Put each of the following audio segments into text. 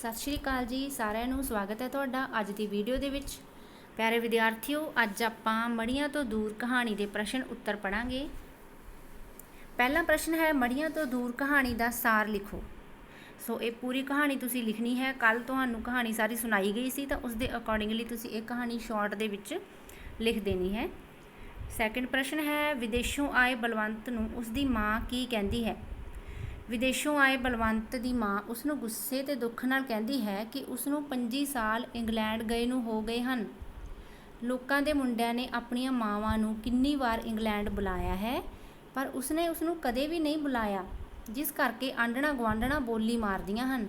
सत श्री अकाल जी सारिਆਂ ਨੂੰ स्वागत है ਤੁਹਾਡਾ ਅੱਜ ਦੀ ਵੀਡੀਓ ਦੇ ਵਿੱਚ। प्यारे विद्यार्थियों, ਅੱਜ ਆਪਾਂ ਮੜੀਆਂ ਤੋਂ ਦੂਰ ਕਹਾਣੀ ਦੇ ਪ੍ਰਸ਼ਨ ਉੱਤਰ ਪੜਾਂਗੇ। ਪਹਿਲਾ ਪ੍ਰਸ਼ਨ ਹੈ, ਮੜੀਆਂ ਤੋਂ ਦੂਰ ਕਹਾਣੀ ਦਾ ਸਾਰ ਲਿਖੋ। ਸੋ ਇਹ ਪੂਰੀ ਕਹਾਣੀ ਤੁਸੀਂ ਲਿਖਣੀ ਹੈ। ਕੱਲ ਤੁਹਾਨੂੰ ਕਹਾਣੀ ਸਾਰੀ ਸੁਣਾਈ ਗਈ ਸੀ ਤਾਂ ਉਸ ਦੇ ਅਕੋਰਡਿੰਗਲੀ ਤੁਸੀਂ ਇਹ ਕਹਾਣੀ ਸ਼ਾਰਟ ਦੇ ਵਿੱਚ ਲਿਖ ਦੇਣੀ ਹੈ। ਸੈਕੰਡ ਪ੍ਰਸ਼ਨ ਹੈ, ਵਿਦੇਸ਼ੋਂ ਆਏ ਬਲਵੰਤ ਨੂੰ ਉਸ ਦੀ ਮਾਂ ਕੀ ਕਹਿੰਦੀ ਹੈ। ਵਿਦੇਸ਼ੋਂ ਆਏ ਬਲਵੰਤ ਦੀ ਮਾਂ ਉਸ ਨੂੰ ਗੁੱਸੇ ਅਤੇ ਦੁੱਖ ਨਾਲ ਕਹਿੰਦੀ ਹੈ ਕਿ ਉਸ ਨੂੰ 25 ਸਾਲ ਇੰਗਲੈਂਡ ਗਏ ਨੂੰ ਹੋ ਗਏ ਹਨ। ਲੋਕਾਂ ਦੇ ਮੁੰਡਿਆਂ ਨੇ ਆਪਣੀਆਂ ਮਾਵਾਂ ਨੂੰ ਕਿੰਨੀ ਵਾਰ ਇੰਗਲੈਂਡ ਬੁਲਾਇਆ ਹੈ, ਪਰ ਉਸਨੇ ਉਸ ਨੂੰ ਕਦੇ ਵੀ ਨਹੀਂ ਬੁਲਾਇਆ, ਜਿਸ ਕਰਕੇ ਆਂਢਣਾ ਗੁਆਂਢਣਾ ਬੋਲੀ ਮਾਰਦੀਆਂ ਹਨ।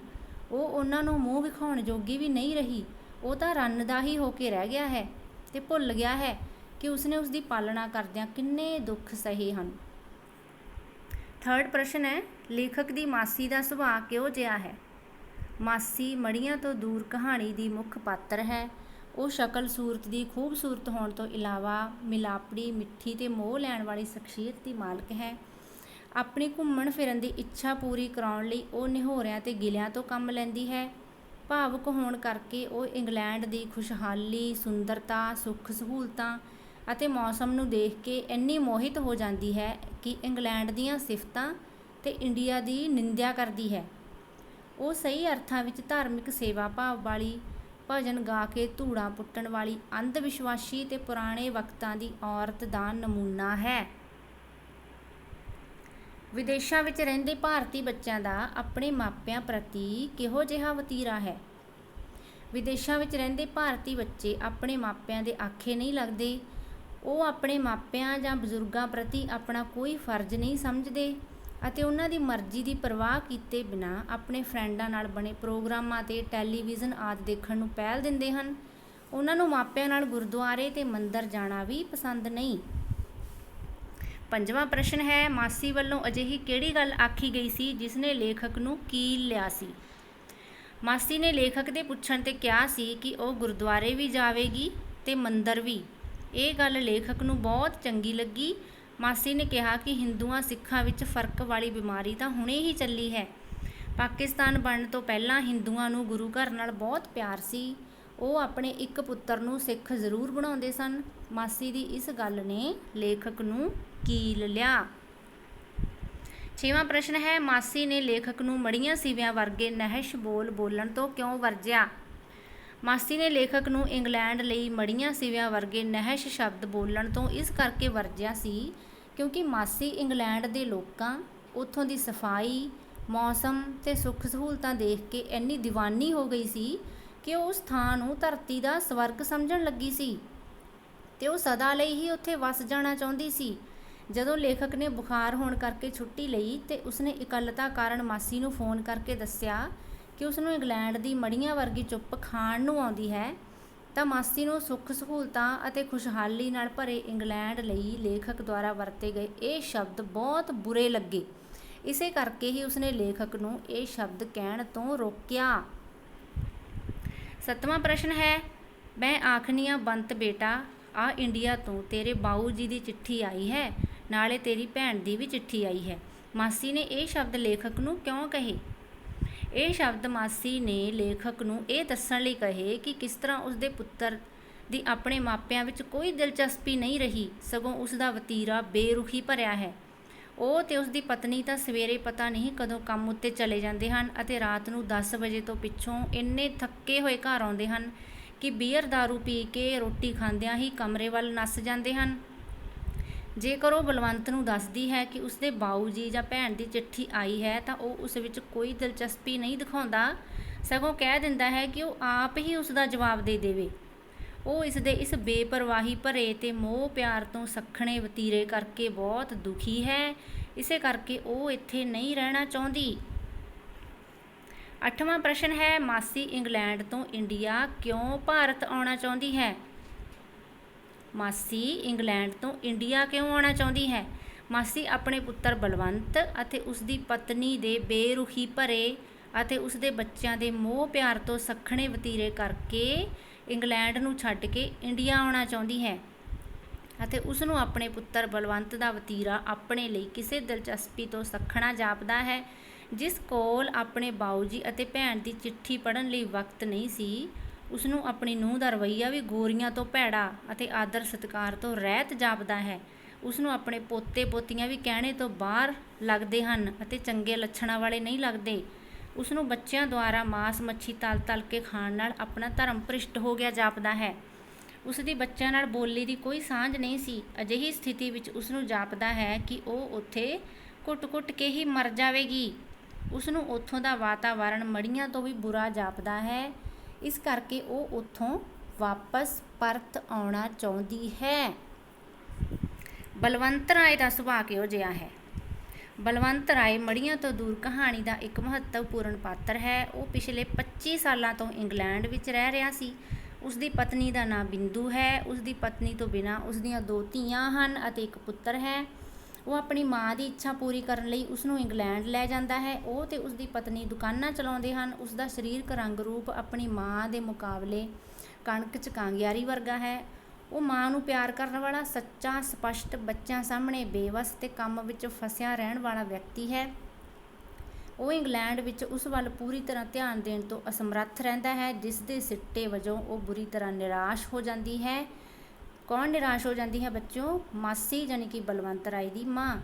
ਉਹ ਉਹਨਾਂ ਨੂੰ ਮੂੰਹ ਵਿਖਾਉਣ ਜੋਗੀ ਵੀ ਨਹੀਂ ਰਹੀ। ਉਹ ਤਾਂ ਰੰਨ ਦਾ ਹੀ ਹੋ ਕੇ ਰਹਿ ਗਿਆ ਹੈ ਅਤੇ ਭੁੱਲ ਗਿਆ ਹੈ ਕਿ ਉਸਨੇ ਉਸ ਦੀ ਪਾਲਣਾ ਕਰਦਿਆਂ ਕਿੰਨੇ ਦੁੱਖ ਸਹੇ ਹਨ। ਥਰਡ ਪ੍ਰਸ਼ਨ ਹੈ, ਲੇਖਕ ਦੀ ਮਾਸੀ ਦਾ ਸੁਭਾਅ ਕਿਹੋ ਜਿਹਾ ਹੈ। ਮਾਸੀ ਮੜੀਆਂ ਤੋਂ ਦੂਰ ਕਹਾਣੀ ਦੀ ਮੁੱਖ ਪਾਤਰ ਹੈ। ਉਹ ਸ਼ਕਲ ਸੂਰਤ ਦੀ ਖੂਬਸੂਰਤ ਹੋਣ ਤੋਂ ਇਲਾਵਾ ਮਿਲਾਪੜੀ, ਮਿੱਠੀ ਅਤੇ ਮੋਹ ਲੈਣ ਵਾਲੀ ਸ਼ਖਸੀਅਤ ਦੀ ਮਾਲਕ ਹੈ। ਆਪਣੀ ਘੁੰਮਣ ਫਿਰਨ ਦੀ ਇੱਛਾ ਪੂਰੀ ਕਰਾਉਣ ਲਈ ਉਹ ਨਿਹੋਰਿਆਂ ਅਤੇ ਗਿਲਿਆਂ ਤੋਂ ਕੰਮ ਲੈਂਦੀ ਹੈ। ਭਾਵੁਕ ਹੋਣ ਕਰਕੇ ਉਹ ਇੰਗਲੈਂਡ ਦੀ ਖੁਸ਼ਹਾਲੀ, ਸੁੰਦਰਤਾ, ਸੁੱਖ ਸਹੂਲਤਾਂ ਅਤੇ ਮੌਸਮ ਨੂੰ ਦੇਖ ਕੇ ਇੰਨੀ ਮੋਹਿਤ ਹੋ ਜਾਂਦੀ ਹੈ ਕਿ ਇੰਗਲੈਂਡ ਦੀਆਂ ਸਿਫਤਾਂ ਅਤੇ ਇੰਡੀਆ ਦੀ ਨਿੰਦਿਆ ਕਰਦੀ ਹੈ। ਉਹ ਸਹੀ ਅਰਥਾਂ ਵਿੱਚ ਧਾਰਮਿਕ ਸੇਵਾ ਭਾਵ ਵਾਲੀ, ਭਜਨ ਗਾ ਕੇ ਧੂੜਾਂ ਪੁੱਟਣ ਵਾਲੀ, ਅੰਧ ਵਿਸ਼ਵਾਸੀ ਅਤੇ ਪੁਰਾਣੇ ਵਕਤਾਂ ਦੀ ਔਰਤ ਦਾ ਨਮੂਨਾ ਹੈ। ਵਿਦੇਸ਼ਾਂ ਵਿੱਚ ਰਹਿੰਦੇ ਭਾਰਤੀ ਬੱਚਿਆਂ ਦਾ ਆਪਣੇ ਮਾਪਿਆਂ ਪ੍ਰਤੀ ਕਿਹੋ ਜਿਹਾ ਵਤੀਰਾ ਹੈ। ਵਿਦੇਸ਼ਾਂ ਵਿੱਚ ਰਹਿੰਦੇ ਭਾਰਤੀ ਬੱਚੇ ਆਪਣੇ ਮਾਪਿਆਂ ਦੇ ਆਖੇ ਨਹੀਂ ਲੱਗਦੇ। ਉਹ ਆਪਣੇ ਮਾਪਿਆਂ ਜਾਂ ਬਜ਼ੁਰਗਾਂ ਪ੍ਰਤੀ ਆਪਣਾ ਕੋਈ ਫਰਜ਼ ਨਹੀਂ ਸਮਝਦੇ ਅਤੇ ਉਹਨਾਂ ਦੀ ਮਰਜ਼ੀ ਦੀ ਪਰਵਾਹ ਕੀਤੇ ਬਿਨਾਂ ਆਪਣੇ ਫਰੈਂਡਾਂ ਨਾਲ ਬਣੇ ਪ੍ਰੋਗਰਾਮਾਂ 'ਤੇ ਟੈਲੀਵਿਜ਼ਨ ਆਦਿ ਦੇਖਣ ਨੂੰ ਪਹਿਲ ਦਿੰਦੇ ਹਨ। ਉਹਨਾਂ ਨੂੰ ਮਾਪਿਆਂ ਨਾਲ ਗੁਰਦੁਆਰੇ ਅਤੇ ਮੰਦਰ ਜਾਣਾ ਵੀ ਪਸੰਦ ਨਹੀਂ। ਪੰਜਵਾਂ ਪ੍ਰਸ਼ਨ ਹੈ, ਮਾਸੀ ਵੱਲੋਂ ਅਜਿਹੀ ਕਿਹੜੀ ਗੱਲ ਆਖੀ ਗਈ ਸੀ ਜਿਸ ਨੇ ਲੇਖਕ ਨੂੰ ਕੀਲ ਲਿਆ ਸੀ। ਮਾਸੀ ਨੇ ਲੇਖਕ ਦੇ ਪੁੱਛਣ 'ਤੇ ਕਿਹਾ ਸੀ ਕਿ ਉਹ ਗੁਰਦੁਆਰੇ ਵੀ ਜਾਵੇਗੀ ਅਤੇ ਮੰਦਰ ਵੀ। ਇਹ ਗੱਲ ਲੇਖਕ ਨੂੰ ਬਹੁਤ ਚੰਗੀ ਲੱਗੀ। ਮਾਸੀ ਨੇ ਕਿਹਾ ਕਿ ਹਿੰਦੂਆਂ ਸਿੱਖਾਂ ਵਿੱਚ ਫਰਕ ਵਾਲੀ ਬਿਮਾਰੀ ਤਾਂ ਹੁਣੇ ਹੀ ਚੱਲੀ ਹੈ। ਪਾਕਿਸਤਾਨ ਬਣਨ ਤੋਂ ਪਹਿਲਾਂ ਹਿੰਦੂਆਂ ਨੂੰ ਗੁਰੂ ਘਰ ਨਾਲ ਬਹੁਤ ਪਿਆਰ ਸੀ। ਉਹ ਆਪਣੇ ਇੱਕ ਪੁੱਤਰ ਨੂੰ ਸਿੱਖ ਜ਼ਰੂਰ ਬਣਾਉਂਦੇ ਸਨ। ਮਾਸੀ ਦੀ ਇਸ ਗੱਲ ਨੇ ਲੇਖਕ ਨੂੰ ਕੀਲ ਲਿਆ। ਛੇਵਾਂ ਪ੍ਰਸ਼ਨ ਹੈ, ਮਾਸੀ ਨੇ ਲੇਖਕ ਨੂੰ ਮੜੀਆਂ ਸਿਵਿਆਂ ਵਰਗੇ ਨਹਿਸ਼ ਬੋਲ ਬੋਲਣ ਤੋਂ ਕਿਉਂ ਵਰਜਿਆ। ਮਾਸੀ ਨੇ ਲੇਖਕ ਨੂੰ ਇੰਗਲੈਂਡ ਲਈ ਮੜੀਆਂ ਸਿਵਿਆਂ ਵਰਗੇ ਨਹਿਸ਼ ਸ਼ਬਦ ਬੋਲਣ ਤੋਂ ਇਸ ਕਰਕੇ ਵਰਜਿਆ ਸੀ ਕਿਉਂਕਿ ਮਾਸੀ ਇੰਗਲੈਂਡ ਦੇ ਲੋਕਾਂ, ਉੱਥੋਂ ਦੀ ਸਫਾਈ, ਮੌਸਮ ਅਤੇ ਸੁੱਖ ਸਹੂਲਤਾਂ ਦੇਖ ਕੇ ਇੰਨੀ ਦੀਵਾਨੀ ਹੋ ਗਈ ਸੀ ਕਿ ਉਹ ਉਸ ਥਾਂ ਨੂੰ ਧਰਤੀ ਦਾ ਸਵਰਗ ਸਮਝਣ ਲੱਗੀ ਸੀ ਅਤੇ ਉਹ ਸਦਾ ਲਈ ਹੀ ਉੱਥੇ ਵਸ ਜਾਣਾ ਚਾਹੁੰਦੀ ਸੀ। ਜਦੋਂ ਲੇਖਕ ਨੇ ਬੁਖਾਰ ਹੋਣ ਕਰਕੇ ਛੁੱਟੀ ਲਈ ਅਤੇ ਉਸਨੇ ਇਕੱਲਤਾ ਕਾਰਨ ਮਾਸੀ ਨੂੰ ਫੋਨ ਕਰਕੇ ਦੱਸਿਆ ਕਿ ਉਸਨੂੰ ਇੰਗਲੈਂਡ ਦੀ ਮੜੀਆਂ ਵਰਗੀ ਚੁੱਪ ਖਾਣ ਨੂੰ ਆਉਂਦੀ ਹੈ, ਤਾਂ ਮਾਸੀ ਨੂੰ ਸੁੱਖ ਸਹੂਲਤਾਂ ਅਤੇ ਖੁਸ਼ਹਾਲੀ ਨਾਲ ਭਰੇ ਇੰਗਲੈਂਡ ਲਈ ਲੇਖਕ ਦੁਆਰਾ ਵਰਤੇ ਗਏ ਇਹ ਸ਼ਬਦ ਬਹੁਤ ਬੁਰੇ ਲੱਗੇ। ਇਸੇ ਕਰਕੇ ਹੀ ਉਸਨੇ ਲੇਖਕ ਨੂੰ ਇਹ ਸ਼ਬਦ ਕਹਿਣ ਤੋਂ ਰੋਕਿਆ। ਸੱਤਵਾਂ ਪ੍ਰਸ਼ਨ ਹੈ, ਮੈਂ ਆਖਨੀਆਂ ਬੰਤ ਬੇਟਾ, ਆ ਇੰਡੀਆ ਤੋਂ ਤੇਰੇ ਬਾਊ ਜੀ ਦੀ ਚਿੱਠੀ ਆਈ ਹੈ, ਨਾਲੇ ਤੇਰੀ ਭੈਣ ਦੀ ਵੀ ਚਿੱਠੀ ਆਈ ਹੈ। ਮਾਸੀ ਨੇ ਇਹ ਸ਼ਬਦ ਲੇਖਕ ਨੂੰ ਕਿਉਂ ਕਹੇ। ਇਹ ਸ਼ਬਦ ਮਾਸੀ ਨੇ ਲੇਖਕ ਨੂੰ ਇਹ ਦੱਸਣ ਲਈ ਕਹੇ ਕਿ ਕਿਸ ਤਰ੍ਹਾਂ ਉਸਦੇ ਪੁੱਤਰ ਦੀ ਆਪਣੇ ਮਾਪਿਆਂ ਵਿੱਚ ਕੋਈ ਦਿਲਚਸਪੀ ਨਹੀਂ ਰਹੀ, ਸਗੋਂ ਉਸ ਦਾ ਵਤੀਰਾ ਬੇਰੁਖੀ ਭਰਿਆ ਹੈ। ਉਹ ਅਤੇ ਉਸਦੀ ਪਤਨੀ ਤਾਂ ਸਵੇਰੇ ਪਤਾ ਨਹੀਂ ਕਦੋਂ ਕੰਮ ਉੱਤੇ ਚਲੇ ਜਾਂਦੇ ਹਨ ਅਤੇ ਰਾਤ ਨੂੰ 10 ਵਜੇ ਤੋਂ ਪਿੱਛੋਂ ਇੰਨੇ ਥੱਕੇ ਹੋਏ ਘਰ ਆਉਂਦੇ ਹਨ ਕਿ ਬੀਅਰ ਦਾਰੂ ਪੀ ਕੇ ਰੋਟੀ ਖਾਂਦਿਆਂ ਹੀ ਕਮਰੇ ਵੱਲ ਨੱਸ ਜਾਂਦੇ ਹਨ। ਜੇਕਰ ਉਹ ਬਲਵੰਤ ਨੂੰ ਦੱਸਦੀ ਹੈ ਕਿ ਉਸਦੇ ਬਾਊ ਜੀ ਜਾਂ ਭੈਣ ਦੀ ਚਿੱਠੀ ਆਈ ਹੈ ਤਾਂ ਉਹ ਉਸ ਵਿੱਚ ਕੋਈ ਦਿਲਚਸਪੀ ਨਹੀਂ ਦਿਖਾਉਂਦਾ, ਸਗੋਂ ਕਹਿ ਦਿੰਦਾ ਹੈ ਕਿ ਉਹ ਆਪ ਹੀ ਉਸ ਦਾ ਜਵਾਬ ਦੇ ਦੇਵੇ। ਉਹ ਇਸਦੇ ਇਸ ਬੇਪਰਵਾਹੀ ਭਰੇ ਅਤੇ ਮੋਹ ਪਿਆਰ ਤੋਂ ਸੱਖਣੇ ਵਤੀਰੇ ਕਰਕੇ ਬਹੁਤ ਦੁਖੀ ਹੈ। ਇਸੇ ਕਰਕੇ ਉਹ ਇੱਥੇ ਨਹੀਂ ਰਹਿਣਾ ਚਾਹੁੰਦੀ। ਅੱਠਵਾਂ ਪ੍ਰਸ਼ਨ ਹੈ, ਮਾਸੀ ਇੰਗਲੈਂਡ ਤੋਂ ਇੰਡੀਆ ਕਿਉਂ ਭਾਰਤ ਆਉਣਾ ਚਾਹੁੰਦੀ ਹੈ। ਮਾਸੀ ਇੰਗਲੈਂਡ ਤੋਂ ਇੰਡੀਆ ਕਿਉਂ ਆਉਣਾ ਚਾਹੁੰਦੀ ਹੈ। ਮਾਸੀ ਆਪਣੇ ਪੁੱਤਰ ਬਲਵੰਤ ਅਤੇ ਉਸਦੀ ਪਤਨੀ ਦੇ ਬੇਰੁਖੀ ਭਰੇ ਅਤੇ ਉਸਦੇ ਬੱਚਿਆਂ ਦੇ ਮੋਹ ਪਿਆਰ ਤੋਂ ਸੱਖਣੇ ਵਤੀਰੇ ਕਰਕੇ ਇੰਗਲੈਂਡ ਨੂੰ ਛੱਡ ਕੇ ਇੰਡੀਆ ਆਉਣਾ ਚਾਹੁੰਦੀ ਹੈ ਅਤੇ ਉਸ ਨੂੰ ਆਪਣੇ ਪੁੱਤਰ ਬਲਵੰਤ ਦਾ ਵਤੀਰਾ ਆਪਣੇ ਲਈ ਕਿਸੇ ਦਿਲਚਸਪੀ ਤੋਂ ਸੱਖਣਾ ਜਾਪਦਾ ਹੈ। ਜਿਸ ਕੋਲ ਆਪਣੇ ਬਾਊ ਜੀ ਅਤੇ ਭੈਣ ਦੀ ਚਿੱਠੀ ਪੜ੍ਹਨ ਲਈ ਵਕਤ ਨਹੀਂ ਸੀ, ਉਸਨੂੰ ਆਪਣੀ ਨੂੰਹ ਦਾ ਰਵੱਈਆ ਵੀ ਗੋਰੀਆਂ ਤੋਂ ਭੈੜਾ ਅਤੇ ਆਦਰ ਸਤਿਕਾਰ ਤੋਂ ਰਹਿਤ ਜਾਪਦਾ ਹੈ। ਉਸਨੂੰ ਆਪਣੇ ਪੋਤੇ ਪੋਤੀਆਂ ਵੀ ਕਹਿਣੇ ਤੋਂ ਬਾਹਰ ਲੱਗਦੇ ਹਨ ਅਤੇ ਚੰਗੇ ਲੱਛਣਾਂ ਵਾਲੇ ਨਹੀਂ ਲੱਗਦੇ। ਉਸਨੂੰ ਬੱਚਿਆਂ ਦੁਆਰਾ ਮਾਸ ਮੱਛੀ ਤਲ ਤਲ ਕੇ ਖਾਣ ਨਾਲ ਆਪਣਾ ਧਰਮ ਭ੍ਰਿਸ਼ਟ ਹੋ ਗਿਆ ਜਾਪਦਾ ਹੈ। ਉਸਦੀ ਬੱਚਿਆਂ ਨਾਲ ਬੋਲੀ ਦੀ ਕੋਈ ਸਾਂਝ ਨਹੀਂ ਸੀ। ਅਜਿਹੀ ਸਥਿਤੀ ਵਿੱਚ ਉਸਨੂੰ ਜਾਪਦਾ ਹੈ ਕਿ ਉਹ ਉੱਥੇ ਘੁੱਟ-ਘੁੱਟ ਕੇ ਹੀ ਮਰ ਜਾਵੇਗੀ। ਉਸਨੂੰ ਉੱਥੋਂ ਦਾ ਵਾਤਾਵਰਣ ਮੜੀਆਂ ਤੋਂ ਵੀ ਬੁਰਾ ਜਾਪਦਾ ਹੈ। ਇਸ ਕਰਕੇ ਉਹ ਉੱਥੋਂ ਵਾਪਸ ਪਰਤ ਆਉਣਾ ਚਾਹੁੰਦੀ ਹੈ। ਬਲਵੰਤ ਰਾਏ ਦਾ ਸੁਭਾਅ ਕਿਹੋ ਜਿਹਾ ਹੈ? ਬਲਵੰਤ ਰਾਏ ਮੜੀਆਂ ਤੋਂ ਦੂਰ ਕਹਾਣੀ ਦਾ ਇੱਕ ਮਹੱਤਵਪੂਰਨ ਪਾਤਰ ਹੈ। ਉਹ ਪਿਛਲੇ 25 ਸਾਲਾਂ ਤੋਂ ਇੰਗਲੈਂਡ ਵਿੱਚ ਰਹਿ ਰਿਹਾ ਸੀ। ਉਸਦੀ ਪਤਨੀ ਦਾ ਨਾਂ ਬਿੰਦੂ ਹੈ। ਉਸਦੀ ਪਤਨੀ ਤੋਂ ਬਿਨਾਂ ਉਸਦੀਆਂ 2 ਧੀਆਂ ਹਨ ਅਤੇ ਇੱਕ ਪੁੱਤਰ ਹੈ। ਉਹ ਆਪਣੀ ਮਾਂ ਦੀ ਇੱਛਾ ਪੂਰੀ ਕਰਨ ਲਈ ਉਸਨੂੰ ਇੰਗਲੈਂਡ ਲੈ ਜਾਂਦਾ ਹੈ। ਉਹ ਤੇ ਉਸਦੀ ਪਤਨੀ ਦੁਕਾਨਾਂ ਚਲਾਉਂਦੇ ਹਨ। ਉਸਦਾ ਸਰੀਰਕ ਰੰਗ ਰੂਪ ਆਪਣੀ ਮਾਂ ਦੇ ਮੁਕਾਬਲੇ ਕਣਕ 'ਚ ਕਾਂਗਿਆਰੀ ਵਰਗਾ ਹੈ। ਉਹ ਮਾਂ ਨੂੰ ਪਿਆਰ ਕਰਨ ਵਾਲਾ, ਸੱਚਾ, ਸਪਸ਼ਟ, ਬੱਚਿਆਂ ਸਾਹਮਣੇ ਬੇਵੱਸ ਤੇ ਕੰਮ ਵਿੱਚ ਫਸਿਆ ਰਹਿਣ ਵਾਲਾ ਵਿਅਕਤੀ ਹੈ। ਉਹ ਇੰਗਲੈਂਡ ਵਿੱਚ ਉਸ ਵੱਲ ਪੂਰੀ ਤਰ੍ਹਾਂ ਧਿਆਨ ਦੇਣ ਤੋਂ ਅਸਮਰੱਥ ਰਹਿੰਦਾ ਹੈ, ਜਿਸ ਦੇ ਸਿੱਟੇ ਵਜੋਂ ਉਹ ਬੁਰੀ ਤਰ੍ਹਾਂ ਨਿਰਾਸ਼ ਹੋ ਜਾਂਦੀ ਹੈ। ਕੌਣ ਨਿਰਾਸ਼ ਹੋ ਜਾਂਦੀ ਹੈ ਬੱਚਿਓ? ਮਾਸੀ ਯਾਨੀ ਕਿ ਬਲਵੰਤ ਰਾਏ ਦੀ ਮਾਂ।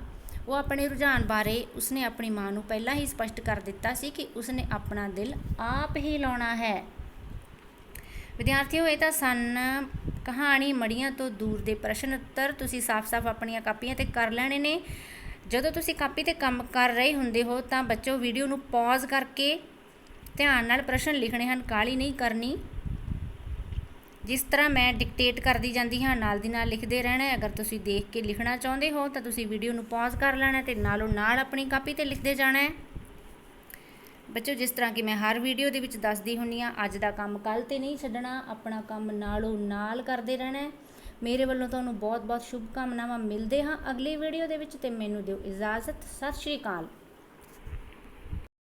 ਉਹ ਆਪਣੇ ਰੁਝਾਨ ਬਾਰੇ ਉਸਨੇ ਆਪਣੀ ਮਾਂ ਨੂੰ ਪਹਿਲਾਂ ਹੀ ਸਪਸ਼ਟ ਕਰ ਦਿੱਤਾ ਸੀ ਕਿ ਉਸਨੇ ਆਪਣਾ ਦਿਲ ਆਪ ਹੀ ਲਾਉਣਾ ਹੈ। ਵਿਦਿਆਰਥੀਓ, ਇਹ ਤਾਂ ਸਨ ਕਹਾਣੀ ਮੜੀਆਂ ਤੋਂ ਦੂਰ ਦੇ ਪ੍ਰਸ਼ਨ ਉੱਤਰ। ਤੁਸੀਂ ਸਾਫ਼-ਸਾਫ਼ ਆਪਣੀਆਂ ਕਾਪੀਆਂ 'ਤੇ ਕਰ ਲੈਣੇ ਨੇ। ਜਦੋਂ ਤੁਸੀਂ ਕਾਪੀ 'ਤੇ ਕੰਮ ਕਰ ਰਹੇ ਹੁੰਦੇ ਹੋ ਤਾਂ ਬੱਚੋ ਵੀਡੀਓ ਨੂੰ ਪੌਜ਼ ਕਰਕੇ ਧਿਆਨ ਨਾਲ ਪ੍ਰਸ਼ਨ ਲਿਖਣੇ ਹਨ, ਕਾਹਲੀ ਨਹੀਂ ਕਰਨੀ। ਜਿਸ ਤਰ੍ਹਾਂ ਮੈਂ ਡਿਕਟੇਟ ਕਰਦੀ ਜਾਂਦੀ ਹਾਂ, ਨਾਲ ਦੀ ਨਾਲ ਲਿਖਦੇ ਰਹਿਣਾ। ਅਗਰ ਤੁਸੀਂ ਦੇਖ ਕੇ ਲਿਖਣਾ ਚਾਹੁੰਦੇ ਹੋ ਤਾਂ ਤੁਸੀਂ ਵੀਡੀਓ ਨੂੰ ਪੌਜ਼ ਕਰ ਲੈਣਾ ਅਤੇ ਨਾਲੋਂ ਨਾਲ ਆਪਣੀ ਕਾਪੀ 'ਤੇ ਲਿਖਦੇ ਜਾਣਾ ਹੈ। ਬੱਚੋ, ਜਿਸ ਤਰ੍ਹਾਂ ਕਿ ਮੈਂ ਹਰ ਵੀਡੀਓ ਦੇ ਵਿੱਚ ਦੱਸਦੀ ਹੁੰਦੀ ਹਾਂ, ਅੱਜ ਦਾ ਕੰਮ ਕੱਲ੍ਹ 'ਤੇ ਨਹੀਂ ਛੱਡਣਾ, ਆਪਣਾ ਕੰਮ ਨਾਲੋਂ ਨਾਲ ਕਰਦੇ ਰਹਿਣਾ ਹੈ। ਮੇਰੇ ਵੱਲੋਂ ਤੁਹਾਨੂੰ ਬਹੁਤ ਬਹੁਤ ਸ਼ੁਭਕਾਮਨਾਵਾਂ। ਮਿਲਦੇ ਹਾਂ ਅਗਲੀ ਵੀਡੀਓ ਦੇ ਵਿੱਚ ਅਤੇ ਮੈਨੂੰ ਦਿਓ ਇਜਾਜ਼ਤ। ਸਤਿ ਸ਼੍ਰੀ ਅਕਾਲ।